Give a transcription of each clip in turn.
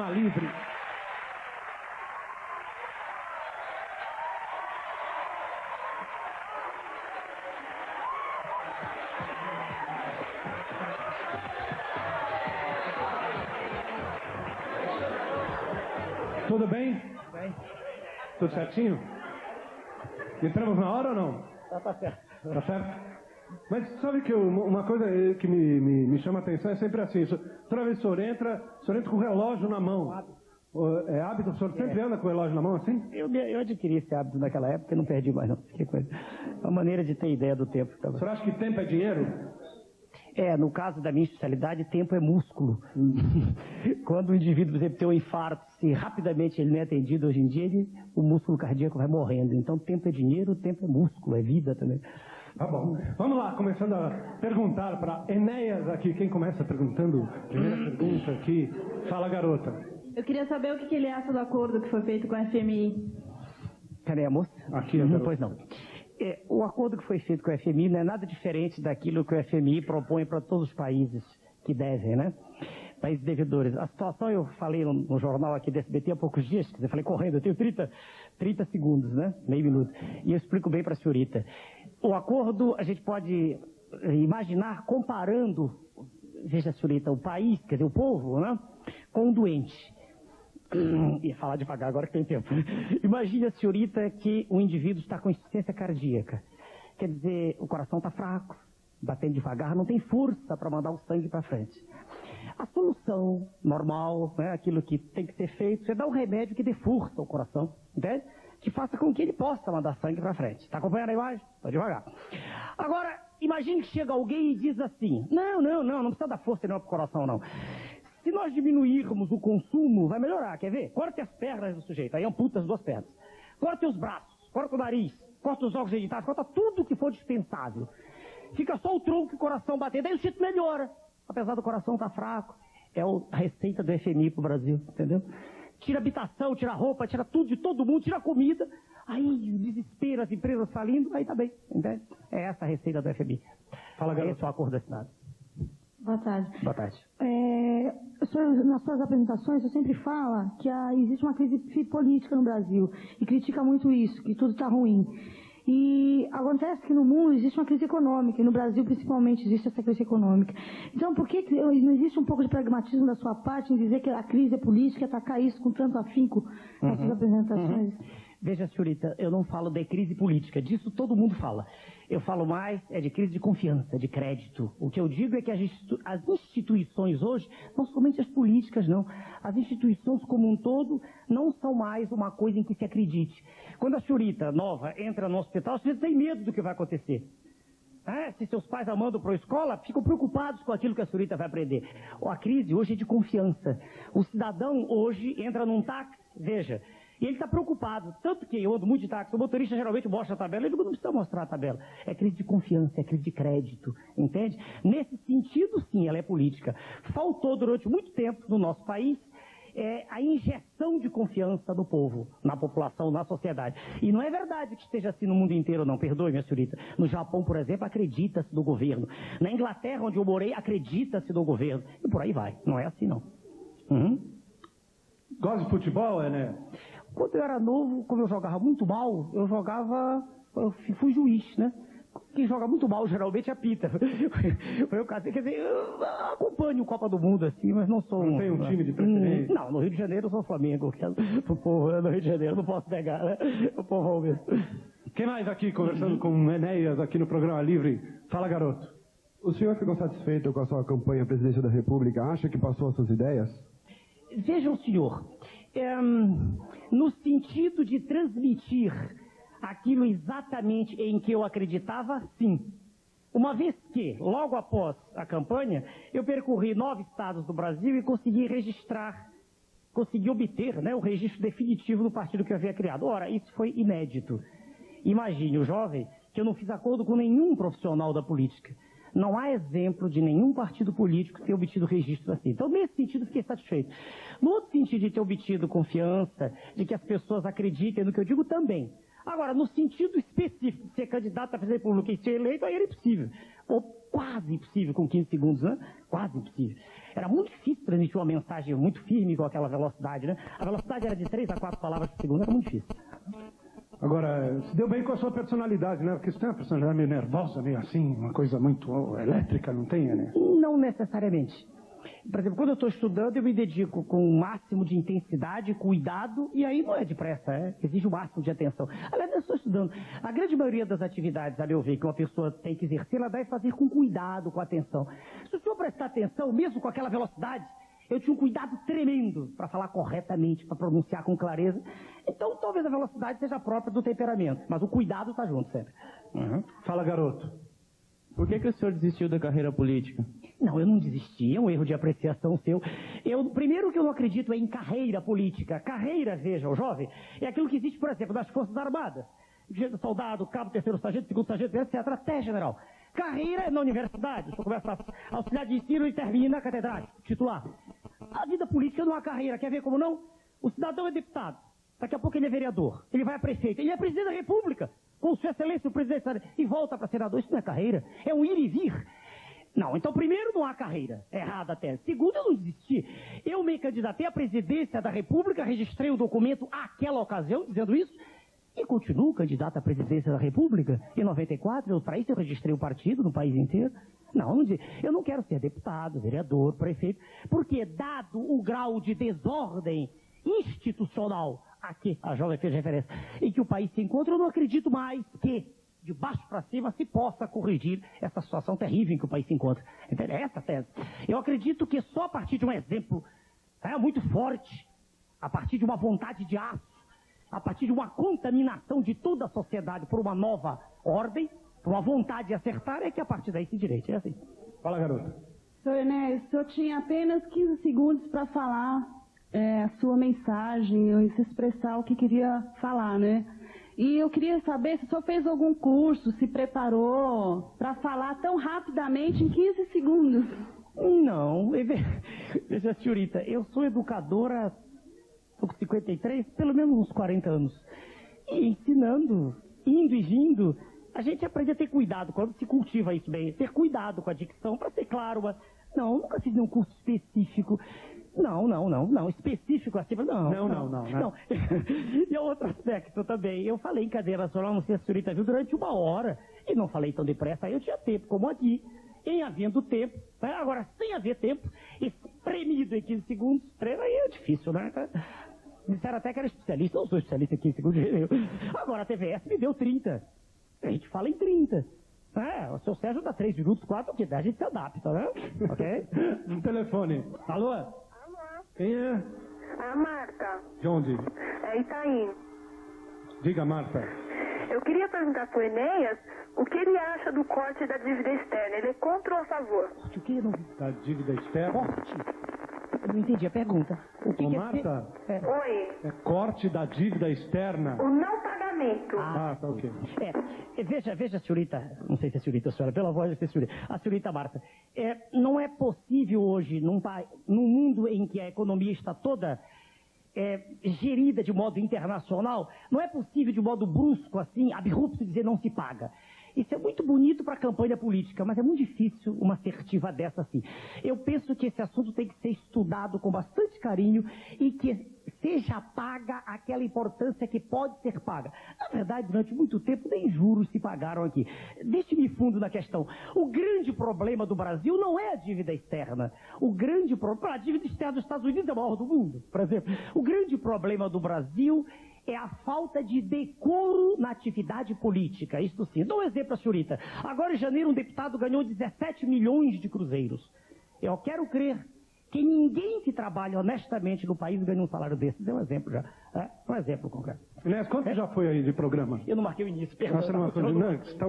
Livre. Tudo bem? Bem. Tudo certinho? Entramos na hora ou não? Tá certo. Tá certo? Mas sabe que uma coisa que me chama a atenção é sempre assim, toda vez que o senhor entra com o relógio na mão. É hábito? O senhor sempre anda com o relógio na mão assim? Eu adquiri esse hábito naquela época e não perdi mais não. Que coisa. É uma maneira de ter ideia do tempo. O senhor acha que tempo é dinheiro? No caso da minha especialidade, tempo é músculo. Quando o indivíduo, por exemplo, tem um infarto, se rapidamente ele não é atendido hoje em dia, o músculo cardíaco vai morrendo. Então, tempo é dinheiro, tempo é músculo, é vida também. Tá bom. Vamos lá, começando a perguntar para Enéas aqui. Quem começa perguntando? Primeira pergunta aqui. Fala, garota. Eu queria saber o que ele acha do acordo que foi feito com a FMI. Cadê a moça? Aqui, Pois não. O acordo que foi feito com a FMI não é nada diferente daquilo que o FMI propõe para todos os países que devem, né? Países devedores. A situação, eu falei no jornal aqui da SBT há poucos dias, quer dizer, falei correndo, eu tenho 30 segundos, né? Meio minuto. E eu explico bem para a senhorita. O acordo, a gente pode imaginar comparando, veja, senhorita, o país, quer dizer, o povo, né? Com um doente. Ia falar devagar agora que tem tempo. Imagine a senhorita que o indivíduo está com insuficiência cardíaca. Quer dizer, o coração está fraco, batendo devagar, não tem força para mandar o sangue para frente. A solução normal, né, aquilo que tem que ser feito, é dar um remédio que dê força ao coração, entende? Que faça com que ele possa mandar sangue para frente. Está acompanhando a imagem? Está devagar. Agora, imagine que chega alguém e diz assim, não precisa dar força não para o coração, não. Se nós diminuirmos o consumo, vai melhorar, quer ver? Corte as pernas do sujeito, aí amputa as duas pernas. Corte os braços, corta o nariz, corta os órgãos genitais, corta tudo que for dispensável. Fica só o tronco e o coração batendo, aí o sujeito melhora. Apesar do coração estar fraco, é a receita do FMI pro Brasil, entendeu? Tira habitação, tira roupa, tira tudo de todo mundo, tira comida. Aí o desespero, as empresas falindo, aí tá bem, entende? É essa a receita do FMI. Fala, garoto. Esse é o acordo assinado. Boa tarde. Boa tarde. Nas suas apresentações, você sempre fala que existe uma crise política no Brasil e critica muito isso, que tudo está ruim. E acontece que no mundo existe uma crise econômica, e no Brasil principalmente existe essa crise econômica. Então, por que não existe um pouco de pragmatismo da sua parte em dizer que a crise é política e atacar isso com tanto afinco nas suas apresentações? Veja, senhorita, eu não falo de crise política, disso todo mundo fala. Eu falo mais de crise de confiança, de crédito. O que eu digo é que as instituições hoje, não somente as políticas, não. As instituições como um todo não são mais uma coisa em que se acredite. Quando a senhorita nova entra no hospital, você tem medo do que vai acontecer. Se seus pais a mandam para a escola, ficam preocupados com aquilo que a senhorita vai aprender. A crise hoje é de confiança. O cidadão hoje entra num táxi, veja, e ele está preocupado, tanto que eu ando muito de táxi, o motorista geralmente mostra a tabela, ele não precisa mostrar a tabela. É crise de confiança, é crise de crédito, entende? Nesse sentido, sim, ela é política. Faltou durante muito tempo no nosso país a injeção de confiança do povo, na população, na sociedade. E não é verdade que esteja assim no mundo inteiro, não, perdoe, minha senhorita. No Japão, por exemplo, acredita-se no governo. Na Inglaterra, onde eu morei, acredita-se no governo. E por aí vai, não é assim não. Gosta de futebol, né? Quando eu era novo, como eu jogava muito mal, eu fui juiz, né? Quem joga muito mal geralmente apita. Foi o caso. Quer dizer, eu acompanho o Copa do Mundo, assim, mas não sou. Não tem um time de preferência? Não, no Rio de Janeiro eu sou Flamengo. O povo no Rio de Janeiro, não posso negar, né? O povo mesmo. Quem mais aqui conversando com o Enéas aqui no Programa Livre? Fala, garoto. O senhor ficou satisfeito com a sua campanha à presidência da República? Acha que passou as suas ideias? Vejam, senhor, no sentido de transmitir aquilo exatamente em que eu acreditava, sim. Uma vez que, logo após a campanha, eu percorri 9 estados do Brasil e consegui obter, né, o registro definitivo do partido que eu havia criado. Ora, isso foi inédito. Imagine o jovem que eu não fiz acordo com nenhum profissional da política. Não há exemplo de nenhum partido político ter obtido registro assim. Então, nesse sentido, fiquei satisfeito. No outro sentido de ter obtido confiança, de que as pessoas acreditem no que eu digo, também. Agora, no sentido específico de ser candidato a presidente da República e ser eleito, aí era impossível. quase impossível com 15 segundos, né? Quase impossível. Era muito difícil transmitir uma mensagem muito firme com aquela velocidade, né? A velocidade era de 3 a 4 palavras por segundo, era muito difícil. Agora, se deu bem com a sua personalidade, né? Porque você tem uma personalidade meio nervosa, meio assim, uma coisa muito elétrica, não tem, né? Não necessariamente. Por exemplo, quando eu estou estudando, eu me dedico com o máximo de intensidade, cuidado, e aí não é depressa, exige o máximo de atenção. Aliás, eu estou estudando. A grande maioria das atividades, a meu ver, que uma pessoa tem que exercer, ela deve fazer com cuidado, com atenção. Se o senhor prestar atenção, mesmo com aquela velocidade, eu tinha um cuidado tremendo para falar corretamente, para pronunciar com clareza. Então, talvez a velocidade seja própria do temperamento, mas o cuidado está junto sempre. Fala, garoto. Por que o senhor desistiu da carreira política? Não, eu não desisti, é um erro de apreciação seu. Primeiro que eu não acredito em carreira política. Carreira, veja, o jovem, é aquilo que existe, por exemplo, nas Forças Armadas. Soldado, cabo, terceiro sargento, segundo sargento, etc., até general. Carreira é na universidade. Você começa a auxiliar de ensino e termina a catedrático, titular. A vida política não é uma carreira, quer ver como não? O cidadão é deputado, daqui a pouco ele é vereador, ele vai a prefeito, ele é presidente da República, com sua excelência o presidente e volta para senador. Isso não é carreira, é um ir e vir. Não, então primeiro não há carreira, é errada até. Segundo, eu não desisti. Eu me candidatei à presidência da República, registrei o documento àquela ocasião, dizendo isso, e continuo candidato à presidência da República. Em 94, para isso eu registrei o partido no país inteiro. Não, eu não quero ser deputado, vereador, prefeito, porque dado o grau de desordem institucional a que a jovem fez referência, em que o país se encontra, eu não acredito mais que de baixo para cima se possa corrigir essa situação terrível em que o país se encontra. Entende? É essa a tese. Eu acredito que só a partir de um exemplo muito forte, a partir de uma vontade de aço, a partir de uma contaminação de toda a sociedade por uma nova ordem, por uma vontade de acertar, é que a partir daí se direita. É assim. Fala, garota. Senhor Enéas, o senhor tinha apenas 15 segundos para falar a sua mensagem, se expressar o que queria falar, né? E eu queria saber se o senhor fez algum curso, se preparou para falar tão rapidamente em 15 segundos. Não, veja, senhorita, eu sou educadora, estou com 53, pelo menos uns 40 anos. E ensinando, indo e vindo, a gente aprende a ter cuidado quando se cultiva isso bem, ter cuidado com a dicção, para ser claro, mas não, nunca fiz nenhum curso específico. Não, específico assim, não. E outro aspecto também, eu falei em cadeira nacional, não sei se a senhorita viu, durante 1 hora, e não falei tão depressa, aí eu tinha tempo, como aqui, em havendo tempo, né? Agora, sem haver tempo, espremido em 15 segundos, aí é difícil, né? Disseram até que era especialista, eu não sou especialista em 15 segundos, agora a TVS me deu 30, a gente fala em 30. O seu Sérgio dá 3 minutos, 4, o que dá, a gente se adapta, né? Ok? No telefone. Alô? Alô? Quem é? A Marta. De onde? É Itaim. Diga, Marta. Eu queria perguntar pro Enéas o que ele acha do corte da dívida externa. Ele é contra ou a favor? O que não... Da dívida externa? Corte? Eu não entendi a pergunta. O que Ô, que Marta, Oi. é corte da dívida externa? O não pagamento. Ah, tá ok. Veja, senhorita, não sei se é senhorita ou senhora, pela voz de senhorita, a senhorita Marta, não é possível hoje, num mundo em que a economia está toda gerida de modo internacional, não é possível de modo brusco, assim, abrupto, dizer não se paga. Isso é muito bonito para a campanha política, mas é muito difícil uma assertiva dessa assim. Eu penso que esse assunto tem que ser estudado com bastante carinho e que seja paga aquela importância que pode ser paga. Na verdade, durante muito tempo, nem juros se pagaram aqui. Deixe-me fundo na questão. O grande problema do Brasil não é a dívida externa. O grande problema... A dívida externa dos Estados Unidos é a maior do mundo, por exemplo. O grande problema do Brasil é a falta de decoro na atividade política. Isso sim. Dou um exemplo, senhorita. Agora, em janeiro, um deputado ganhou 17 milhões de cruzeiros. Eu quero crer que ninguém que trabalha honestamente no país ganha um salário desses. É um exemplo já. Um exemplo concreto. Aliás, quanto já foi aí de programa? Eu não marquei o início, perdão. Você não marcou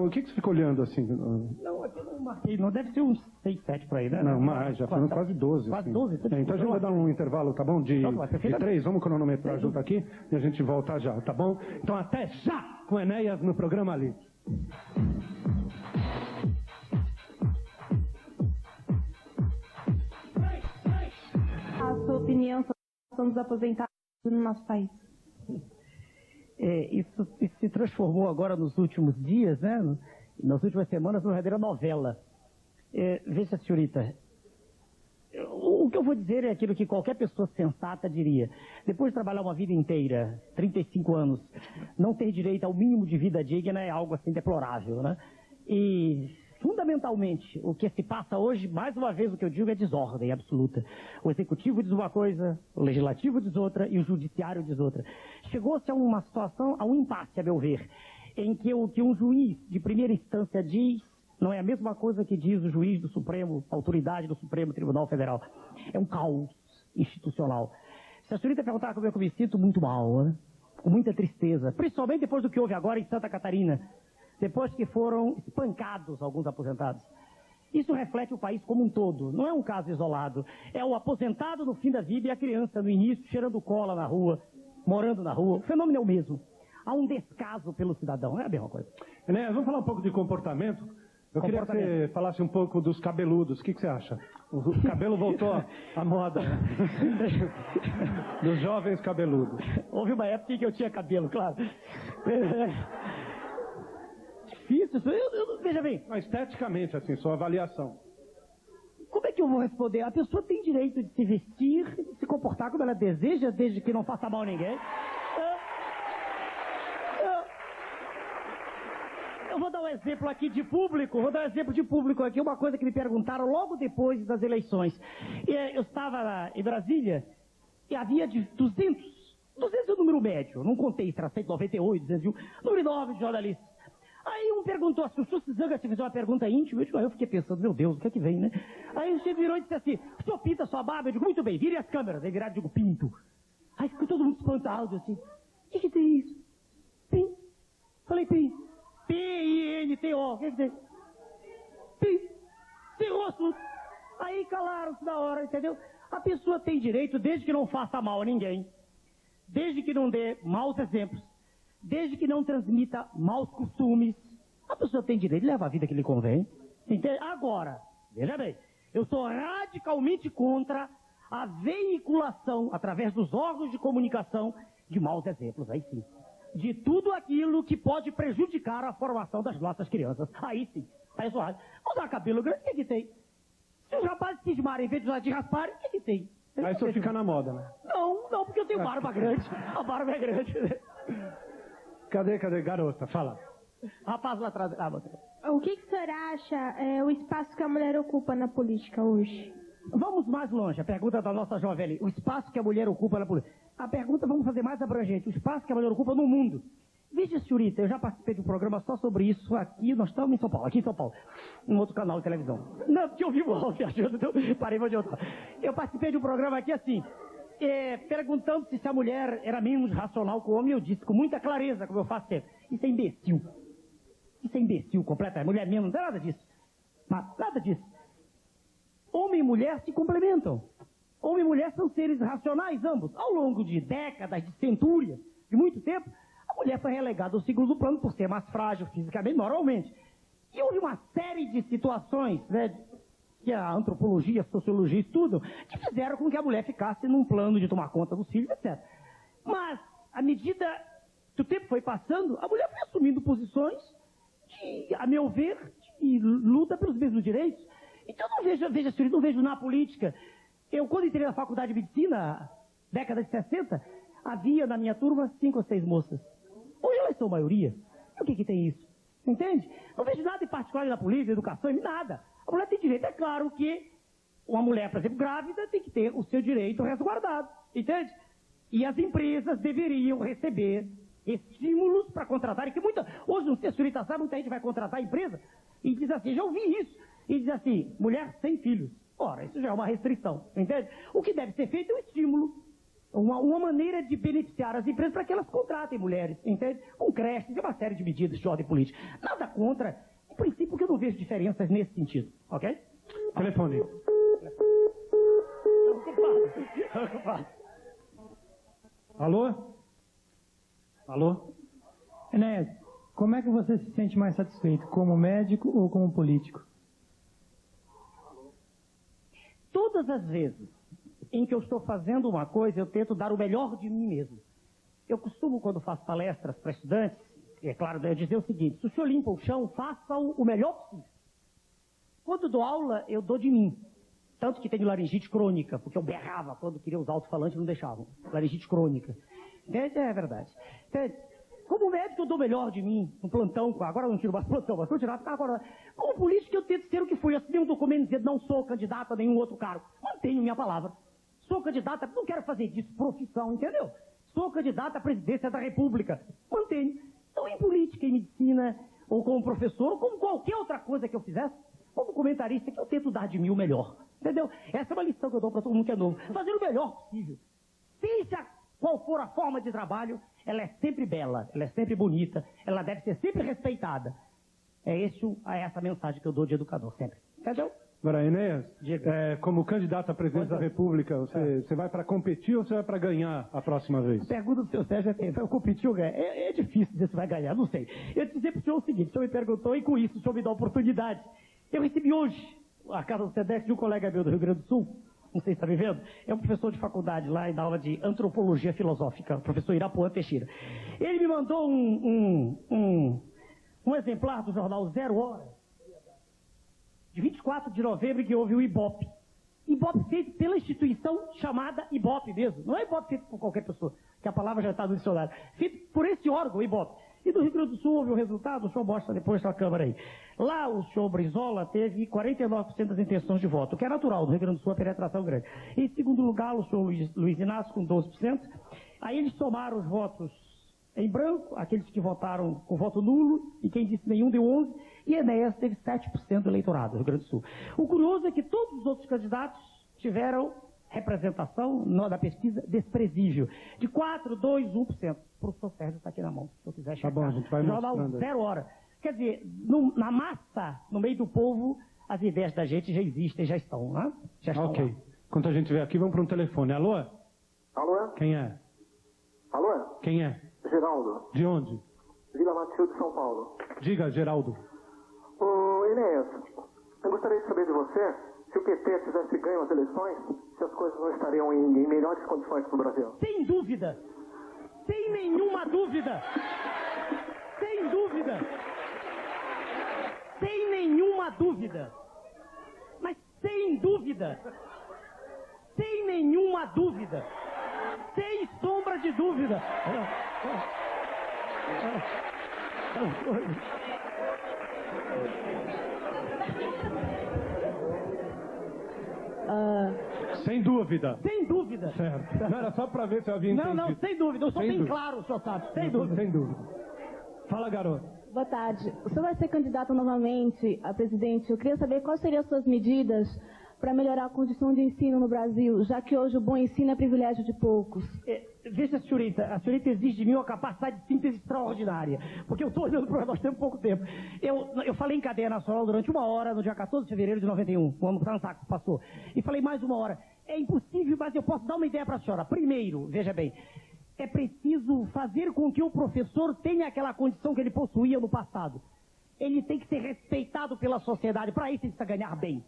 o que você fica olhando assim? Não, eu não marquei. Não deve ser uns 6, 7 por aí, né? Não, mais, já foram quase 12. Quase assim. 12? Então a gente vai dar um intervalo, tá bom? De 3, vamos cronometrar junto aqui e a gente volta já, tá bom? Então até já com Enéas no programa ali. A sua opinião sobre os aposentados no nosso país? Isso se transformou agora nos últimos dias, né? Nas últimas semanas, numa verdadeira novela. Veja, senhorita, o que eu vou dizer é aquilo que qualquer pessoa sensata diria. Depois de trabalhar uma vida inteira, 35 anos, não ter direito ao mínimo de vida digna é algo assim deplorável, né? E, fundamentalmente, o que se passa hoje, mais uma vez o que eu digo é desordem absoluta. O executivo diz uma coisa, o legislativo diz outra e o judiciário diz outra. Chegou-se a uma situação, a um impasse, a meu ver, em que o que um juiz de primeira instância diz não é a mesma coisa que diz o juiz do Supremo, a autoridade do Supremo Tribunal Federal. É um caos institucional. Se a senhorita perguntar como é que eu me sinto, muito mal, né? Com muita tristeza. Principalmente depois do que houve agora em Santa Catarina. Depois que foram espancados alguns aposentados. Isso reflete o país como um todo. Não é um caso isolado. É o aposentado no fim da vida e a criança no início, cheirando cola na rua, morando na rua. O fenômeno é o mesmo. Há um descaso pelo cidadão. É a mesma coisa. Enéas, vamos falar um pouco de comportamento? Eu queria que você falasse um pouco dos cabeludos. O que você acha? O cabelo voltou à moda. Dos jovens cabeludos. Houve uma época em que eu tinha cabelo, claro. Difícil. Veja bem. Esteticamente, assim, sua avaliação. Como é que eu vou responder? A pessoa tem direito de se vestir, de se comportar como ela deseja, desde que não faça mal a ninguém. Eu vou dar um exemplo aqui de público, aqui, uma coisa que me perguntaram logo depois das eleições. Eu estava em Brasília e havia de 200 é o número médio, não contei se era 198, 201, número enorme de jornalistas. Aí um perguntou assim, o senhor Zanga se fizer uma pergunta íntima, eu fiquei pensando, meu Deus, o que é que vem, né? Aí você virou e disse assim, o senhor pinta sua barba? Eu digo, muito bem, vire as câmeras. Aí viraram e digo, pinto. Aí ficou todo mundo espantado, assim, o que tem isso? Pim. Falei, pim. P-I-N-T-O, o que tem? Pim. Cerrou o assunto. Aí calaram-se na hora, entendeu? A pessoa tem direito, desde que não faça mal a ninguém, desde que não dê maus exemplos, desde que não transmita maus costumes, a pessoa tem direito de levar a vida que lhe convém. Entende? Agora, veja bem, eu sou radicalmente contra a veiculação, através dos órgãos de comunicação, de maus exemplos, aí sim. De tudo aquilo que pode prejudicar a formação das nossas crianças. Aí sim. Aí eu sou rádio. Usar cabelo grande, o que tem? Se os rapazes cismarem em vez de rasparem, o que tem? Aí só fica na moda, né? Não, porque eu tenho barba grande. A barba é grande. Cadê, garota? Fala. Rapaz lá atrás. O que o senhor acha o espaço que a mulher ocupa na política hoje? Vamos mais longe. A pergunta da nossa jovem ali. O espaço que a mulher ocupa na política. A pergunta vamos fazer mais abrangente. O espaço que a mulher ocupa no mundo. Veja, senhorita, eu já participei de um programa só sobre isso aqui. Nós estamos em São Paulo, aqui em São Paulo. Um outro canal de televisão. Não, porque eu vivo lá viajando, então parei de outro. Eu participei de um programa aqui assim, perguntando se a mulher era menos racional que o homem. Eu disse com muita clareza, como eu faço sempre. Isso é imbecil. Isso é imbecil completamente. Mulher menos, não é nada disso. Mas nada disso. Homem e mulher se complementam. Homem e mulher são seres racionais, ambos. Ao longo de décadas, de centúrias, de muito tempo, a mulher foi relegada ao segundo plano por ser mais frágil fisicamente, moralmente. E houve uma série de situações, né, que a antropologia, a sociologia estudam, que fizeram com que a mulher ficasse num plano de tomar conta dos filhos, etc. Mas, à medida que o tempo foi passando, a mulher foi assumindo posições de, a meu ver, de luta pelos mesmos direitos. Então, não vejo na política. Eu, quando entrei na faculdade de medicina, década de 60, havia na minha turma 5 ou 6 moças. Hoje elas são maioria. O que tem isso? Entende? Não vejo nada em particular na política, na educação, nada. A mulher tem direito. É claro que uma mulher, por exemplo, grávida, tem que ter o seu direito resguardado. Entende? E as empresas deveriam receber estímulos para contratarem. Hoje, não sei se a senhorita sabe, muita gente vai contratar a empresa e diz assim, já ouvi isso. E diz assim, mulher sem filhos. Ora, isso já é uma restrição, entende? O que deve ser feito é um estímulo, uma maneira de beneficiar as empresas para que elas contratem mulheres, entende? Com creches e uma série de medidas de ordem política. Nada contra, em princípio, porque eu não vejo diferenças nesse sentido, ok? Telefone. Alô? Alô? Enéas, como é que você se sente mais satisfeito, como médico ou como político? Todas as vezes em que eu estou fazendo uma coisa, eu tento dar o melhor de mim mesmo. Eu costumo, quando faço palestras para estudantes, é claro, eu dizer o seguinte, se o senhor limpa o chão, faça-o o melhor possível. Quando dou aula, eu dou de mim. Tanto que tenho laringite crônica, porque eu berrava quando queria usar alto-falante e não deixavam. Laringite crônica. É verdade. Como médico, eu dou melhor de mim, no plantão, agora eu não tiro mais plantão, mas continuar, agora, como político, eu tento ser o que fui. Eu assinei um documento dizendo não sou candidato a nenhum outro cargo. Mantenho minha palavra. Sou candidata, não quero fazer disso profissão, entendeu? Sou candidata à presidência da República. Mantenho. Então, em política, em medicina, ou como professor, ou como qualquer outra coisa que eu fizesse, como comentarista, que eu tento dar de mim o melhor. Entendeu? Essa é uma lição que eu dou para todo mundo que é novo. Fazer o melhor possível. Seja qual for a forma de trabalho, ela é sempre bela, ela é sempre bonita, ela deve ser sempre respeitada. É essa mensagem que eu dou de educador, sempre. Entendeu? Agora, Enéas, como candidato à presidência da República, você vai para competir ou você vai para ganhar a próxima vez? A pergunta do senhor Sérgio eu competir ou ganhar? É difícil dizer se vai ganhar, não sei. Eu te dizer para o senhor o seguinte, o senhor me perguntou e com isso o senhor me dá a oportunidade. Eu recebi hoje a casa do SEDEC de um colega meu do Rio Grande do Sul, não sei se está me vendo, é um professor de faculdade lá e dá aula de antropologia filosófica, o professor Irapuã Teixeira. Ele me mandou um exemplar do jornal 0 Hora, de 24 de novembro, que houve o Ibope. Ibope feito pela instituição chamada Ibope mesmo. Não é Ibope feito por qualquer pessoa, que a palavra já está no dicionário. Feito por esse órgão, Ibope. E do Rio Grande do Sul houve o resultado, o senhor mostra depois na Câmara aí. Lá o senhor Brizola teve 49% das intenções de voto, o que é natural, no Rio Grande do Sul a penetração grande. Em segundo lugar, o senhor Luiz Inácio com 12%. Aí eles somaram os votos em branco, aqueles que votaram com voto nulo, e quem disse nenhum deu 11%, e Enéas teve 7% do eleitorado do Rio Grande do Sul. O curioso é que todos os outros candidatos tiveram representação na pesquisa desprezível, de 4%, 2%, 1%. O professor Sérgio está aqui na mão, se eu quiser checar. Tá bom, a gente vai Jornal mostrando. 0 Hora. Quer dizer, na massa, no meio do povo, as ideias da gente já existem, já estão, né? Já estão Ok. lá. Enquanto a gente vê aqui, vamos para um telefone. Alô? Alô? Quem é? Alô? Quem é? Geraldo. De onde? Vila Matilde, São Paulo. Diga, Geraldo. Ô, Enéas, eu gostaria de saber de você, se o PT tivesse ganho as eleições, se as coisas não estariam em melhores condições para o Brasil. Sem dúvida. Sem nenhuma dúvida. Sem dúvida. Sem nenhuma dúvida. Mas sem dúvida. Sem nenhuma dúvida. Sem sombra de dúvida. Sem dúvida. Sem dúvida. Certo. Não era só para ver se eu havia entendido. Não, sem dúvida. Eu sou Sem bem dúvida. claro, o senhor sabe. Sem dúvida. Sem dúvida. Fala, garoto. Boa tarde. O senhor vai ser candidato novamente a presidente. Eu queria saber quais seriam as suas medidas para melhorar a condição de ensino no Brasil, já que hoje o bom ensino é privilégio de poucos. Veja, a senhorita exige de mim uma capacidade de síntese extraordinária, porque eu estou olhando para nós temos pouco tempo. Eu falei em cadeia nacional durante 1 hora, no dia 14 de fevereiro de 91, o ano que passou, e falei mais 1 hora. É impossível, mas eu posso dar uma ideia para a senhora. Primeiro, veja bem, é preciso fazer com que o professor tenha aquela condição que ele possuía no passado. Ele tem que ser respeitado pela sociedade, para isso ele precisa ganhar bem.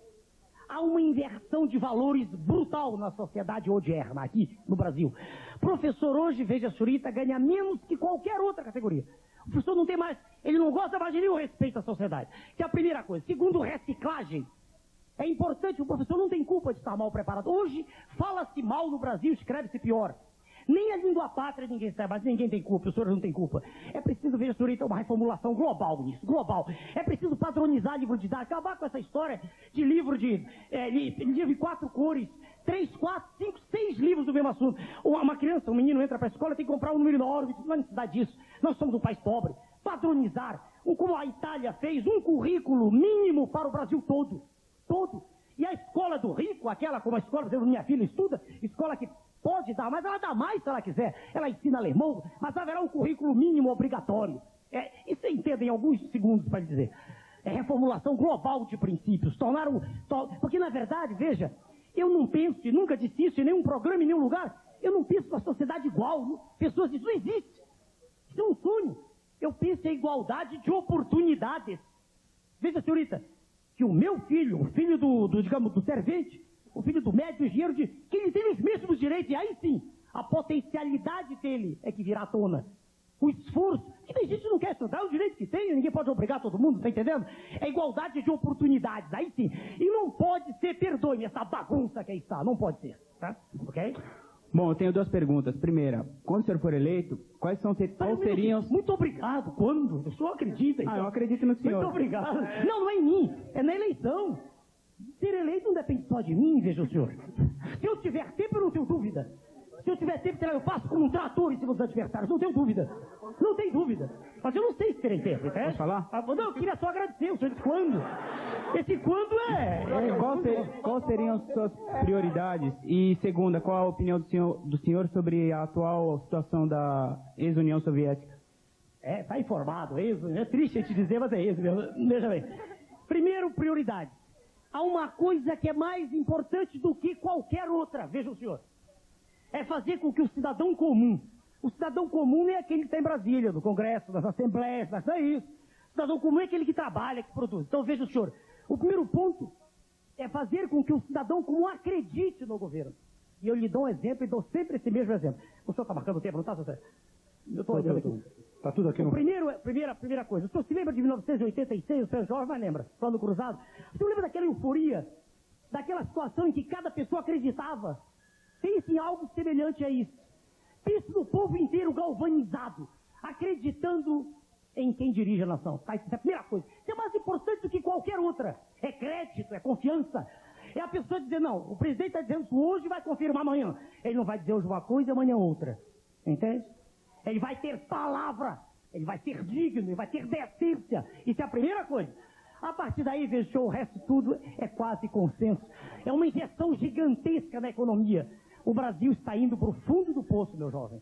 Há uma inversão de valores brutal na sociedade odierna, aqui no Brasil. Professor hoje, veja a senhorita, ganha menos que qualquer outra categoria. O professor não tem mais, ele não gosta mais de nenhum respeito à sociedade. Que é a primeira coisa. Segundo, reciclagem. É importante, o professor não tem culpa de estar mal preparado. Hoje, fala-se mal no Brasil, escreve-se pior. Nem a língua pátria ninguém sabe, mas ninguém tem culpa, os senhores não têm culpa. É preciso ver, senhorita, uma reformulação global nisso, global. É preciso padronizar livro didático, acabar com essa história de livro de 4 cores, 3, 4, 5, 6 livros do mesmo assunto. Uma criança, um menino entra para a escola, tem que comprar um número enorme, não há necessidade disso. Nós somos um país pobre. Padronizar, como a Itália fez, um currículo mínimo para o Brasil todo. Todo. E a escola do rico, aquela como a escola, por exemplo, minha filha estuda, escola que pode dar, mas ela dá mais se ela quiser. Ela ensina alemão, mas haverá um currículo mínimo obrigatório. Isso você entende em alguns segundos para dizer. É reformulação global de princípios. Porque, na verdade, veja, eu não penso, e nunca disse isso em nenhum programa, em nenhum lugar, eu não penso uma sociedade igual. Pessoas dizem, não existe. Isso é um sonho. Eu penso em igualdade de oportunidades. Veja, senhorita, que o meu filho, o filho do servente, o filho do médico, engenheiro, que ele tem os mesmos direitos, e aí sim, a potencialidade dele é que virá à tona. o esforço. Que tem gente que não quer estudar, é o direito que tem, ninguém pode obrigar todo mundo, tá entendendo? É igualdade de oportunidades, aí sim. E não pode ser, perdoe-me, essa bagunça que aí está, não pode ser, tá? Ok? Bom, eu tenho duas perguntas. Primeira, quando o senhor for eleito, quais seriam... Muito obrigado. Quando? O senhor acredita? Então? Eu acredito no senhor. Muito obrigado. Não é em mim, é na eleição. Ser eleito não depende só de mim, veja o senhor. Se eu tiver tempo, eu não tenho dúvida. Se eu tiver tempo, eu passo como um trator em cima dos adversários, não tenho dúvida. Não tem dúvida. Mas eu não sei se terei tempo, entende? Posso falar? Não, eu queria só agradecer, o senhor disse quando. Esse quando Qual seriam as suas prioridades? E segunda, qual a opinião do senhor sobre a atual situação da ex-União Soviética? Tá informado, é triste a te dizer, mas é isso mesmo. Veja bem. Primeiro, prioridade. Há uma coisa que é mais importante do que qualquer outra, veja o senhor. É fazer com que o cidadão comum não é aquele que está em Brasília, no Congresso, nas assembleias, não é isso. O cidadão comum é aquele que trabalha, que produz. Então veja o senhor, o primeiro ponto é fazer com que o cidadão comum acredite no governo. E eu lhe dou um exemplo e dou sempre esse mesmo exemplo. O senhor está marcando o tempo, não está, senhor? Eu estou olhando aqui. Está tudo aqui no... Primeira coisa, o senhor se lembra de 1986, o senhor Jorge vai lembrar, Plano Cruzado? O senhor lembra daquela euforia, daquela situação em que cada pessoa acreditava? Pense em algo semelhante a isso. Pense no povo inteiro galvanizado, acreditando em quem dirige a nação. Tá? Isso é a primeira coisa. Isso é mais importante do que qualquer outra. É crédito, é confiança. É a pessoa dizer, não, o presidente está dizendo isso hoje e vai confirmar amanhã. Ele não vai dizer hoje uma coisa e amanhã outra. Entende? Ele vai ter palavra, ele vai ser digno, ele vai ter decência. Isso é a primeira coisa. A partir daí, veja, o resto tudo é quase consenso. É uma injeção gigantesca na economia. O Brasil está indo para o fundo do poço, meu jovem.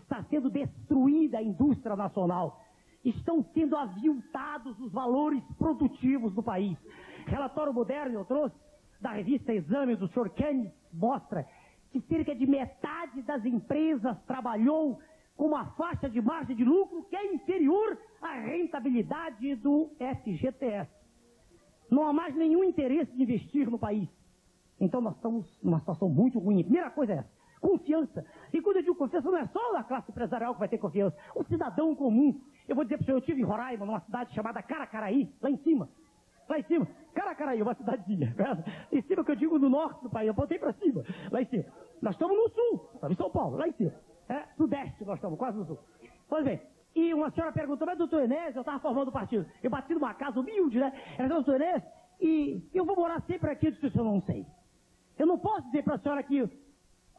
Está sendo destruída a indústria nacional. Estão sendo aviltados os valores produtivos do país. Relatório moderno eu trouxe, da revista Exame do Sr. Keynes, mostra que cerca de metade das empresas trabalhou com uma faixa de margem de lucro que é inferior à rentabilidade do FGTS. Não há mais nenhum interesse de investir no país. Então nós estamos numa situação muito ruim. A primeira coisa é essa, confiança. E quando eu digo confiança, não é só a classe empresarial que vai ter confiança. O cidadão comum. Eu vou dizer para o senhor, eu estive em Roraima, numa cidade chamada Caracaraí, lá em cima. Lá em cima. Caracaraí, uma cidadezinha. Em cima que eu digo no norte do país, eu botei para cima. Lá em cima. Nós estamos no sul, estamos em São Paulo, lá em cima. Sudeste nós estamos, quase no sul. Pois bem, e uma senhora perguntou, mas doutor Enéas, eu estava formando o partido. Eu bati numa casa humilde, né? Ela disse, doutor Enéas, e eu vou morar sempre aqui. Eu disse, eu não sei. Eu não posso dizer para a senhora que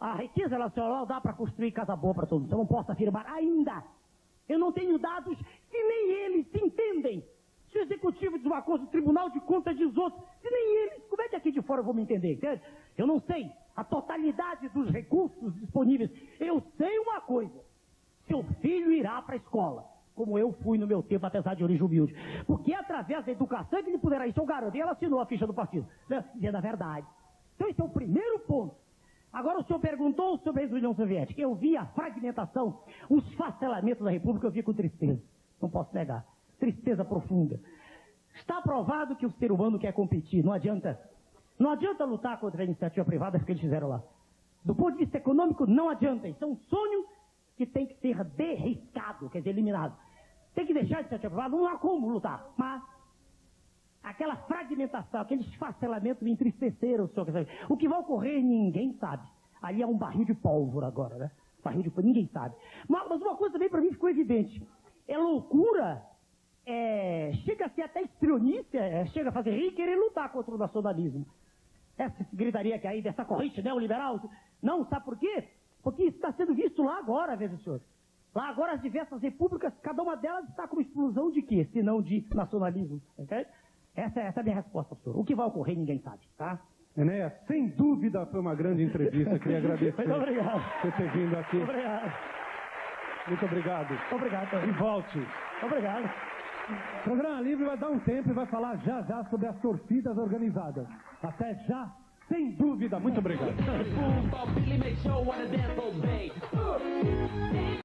a riqueza nacional dá para construir casa boa para todos. Eu não posso afirmar ainda. Eu não tenho dados que nem eles se entendem. Se o executivo diz uma coisa, o tribunal de contas diz outra, se nem eles, como é que aqui de fora eu vou me entender? Entende? Eu não sei a totalidade dos recursos disponíveis. Eu sei uma coisa. Seu filho irá para a escola, como eu fui no meu tempo, apesar de origem humilde. Porque é através da educação que ele poderá ir. Seu garoto, e ela assinou a ficha do partido. Dizendo a verdade. Então esse é o primeiro ponto. Agora o senhor perguntou sobre a União Soviética. Eu vi a fragmentação, o esfacelamento da República, eu vi com tristeza. Não posso negar. Tristeza profunda. Está provado que o ser humano quer competir. Não adianta lutar contra a iniciativa privada que eles fizeram lá. Do ponto de vista econômico, não adianta. Isso é um sonho que tem que ser derriscado, quer dizer, eliminado. Tem que deixar a iniciativa privada, não há como lutar. Mas aquela fragmentação, aquele esfacelamento me entristeceram, senhor. O que vai ocorrer, ninguém sabe. Ali é um barril de pólvora agora, né? Barril de pólvora, ninguém sabe. Mas uma coisa também para mim ficou evidente. É loucura, chega a ser até estrionice, chega a fazer rir e querer lutar contra o nacionalismo. Essa gritaria que aí dessa corrente neoliberal. Não, sabe por quê? Porque isso está sendo visto lá agora, veja o senhor. Lá agora as diversas repúblicas, cada uma delas está com uma explosão de quê? Se não de nacionalismo. Okay? Essa é a minha resposta, senhor. O que vai ocorrer, ninguém sabe, tá? Enéas, sem dúvida foi uma grande entrevista. Queria agradecer Muito obrigado. por ter vindo aqui. Obrigado. Muito obrigado. Obrigado. E volte. Obrigado. O Programa Livre vai dar um tempo e vai falar já sobre as torcidas organizadas. Até já, sem dúvida. Muito obrigado.